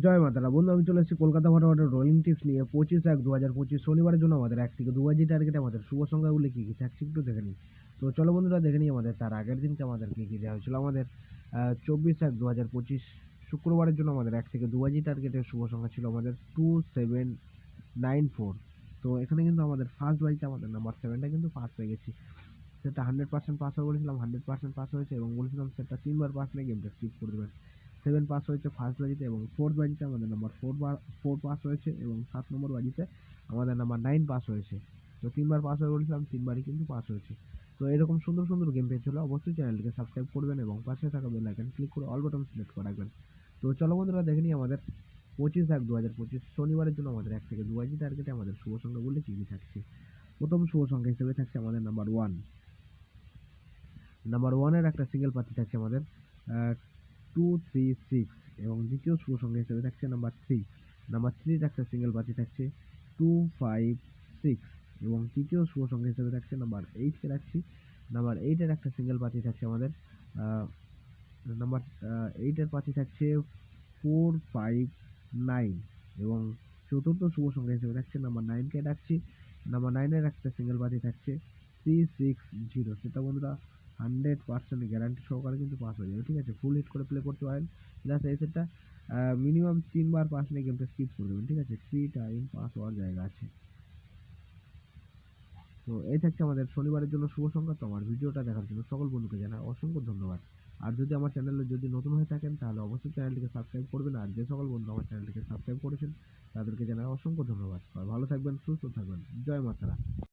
জয় মাতারা বন্ধু, আমি চলে এসেছি কলকাতা ফটাফটের রোলিং টিপস নিয়ে 25/1/2025 শনিবারের জন্য আমাদের 1 থেকে 2 বাজি টার্গেটে আমাদের শুভ সংখ্যাগুলি কী কী থাকছে একটু দেখে নিই। তো চলো বন্ধুরা দেখে নিই আমাদের তার আগের দিনকে আমাদের কী কী দেওয়া হয়েছিল। আমাদের 24/1/2025 শুক্রবারের জন্য আমাদের 1 থেকে 2 বাজি টার্গেটের শুভ সংখ্যা ছিল আমাদের 2794। তো এখানে কিন্তু আমাদের ফার্স্ট বাজিতে আমাদের নাম্বার 7টা কিন্তু পাস হয়ে গেছি। সেটা 100% পাস হবে বলেছিলাম, 100% পাস হয়েছে এবং বলেছিলাম সেটা 3 বার পাস নিয়ে গেমটা স্কিপ করে দেবেন। 7 পাস হয়েছে ফার্স্ট বাজিতে এবং ফোর্থ বাজিতে আমাদের নাম্বার 4 পাস হয়েছে এবং 7 নম্বর বাজিতে আমাদের নাম্বার 9 পাস হয়েছে। তো 3 বার পাস হয়ে বলেছিলাম, 3 বারই কিন্তু পাস হয়েছে। তো এরকম সুন্দর সুন্দর গেম পেজ হলে অবশ্যই চ্যানেলটিকে সাবস্ক্রাইব করবেন এবং পাশে থাকা বেল আইকন ক্লিক করে অল বাটন সিলেক্ট করে রাখবেন। তো চলো বন্ধুরা দেখে নিই আমাদের 25/1/2025 শনিবারের জন্য আমাদের 1 থেকে 2 বাজি টার্গেটে আমাদের শুভ সংখ্যাগুলি কী কী থাকছে। প্রথম শুভ সংখ্যা হিসেবে থাকছে আমাদের নাম্বার 1। নাম্বার 1-এর একটা সিঙ্গেল পাতি থাকছে আমাদের 236 এবং দ্বিতীয় শুভ সংখ্যা হিসেবে থাকছে নাম্বার 3। নাম্বার 3-এর একটা সিঙ্গেল পাতি থাকছে 256 এবং তৃতীয় শুভ সংখ্যা হিসেবে থাকছে নাম্বার 8-কে রাখছি। নাম্বার 8-এর একটা সিঙ্গেল পাতি থাকছে আমাদের নাম্বার 8-এর পাতি থাকছে 459 এবং চতুর্থ শুভ সংখ্যা হিসেবে থাকছে নাম্বার 9-কে রাখছি। নাম্বার 9-এর একটা সিঙ্গেল পাতি থাকছে 360। সেটা বন্ধুরা 100% গ্যারান্টি সহকারে কিন্তু পাস হয়ে যাবে, ঠিক আছে। ফুল হিট করে প্লে করতে পারেন। জাস্ট এই সেটটা মিনিমাম 3 বার পাস নিয়ে গেমটা স্কিপ করে দেবেন, ঠিক আছে। 3 টাইম পাস হওয়ার জায়গা আছে। তো এই থাকছে আমাদের শনিবারের জন্য শুভ সংখ্যা। তো আমার ভিডিওটা দেখার জন্য সকল বন্ধুকে জানাই অসংখ্য ধন্যবাদ। আর যদি আমার চ্যানেলে যদি নতুন হয়ে থাকেন তাহলে অবশ্যই চ্যানেলটিকে সাবস্ক্রাইব করবেন। আর যে সকল বন্ধু আমার চ্যানেলটিকে সাবস্ক্রাইব করেছেন তাদেরকে জানাই অসংখ্য ধন্যবাদ। ভালো থাকবেন, সুস্থ থাকবেন। জয় মাতারা।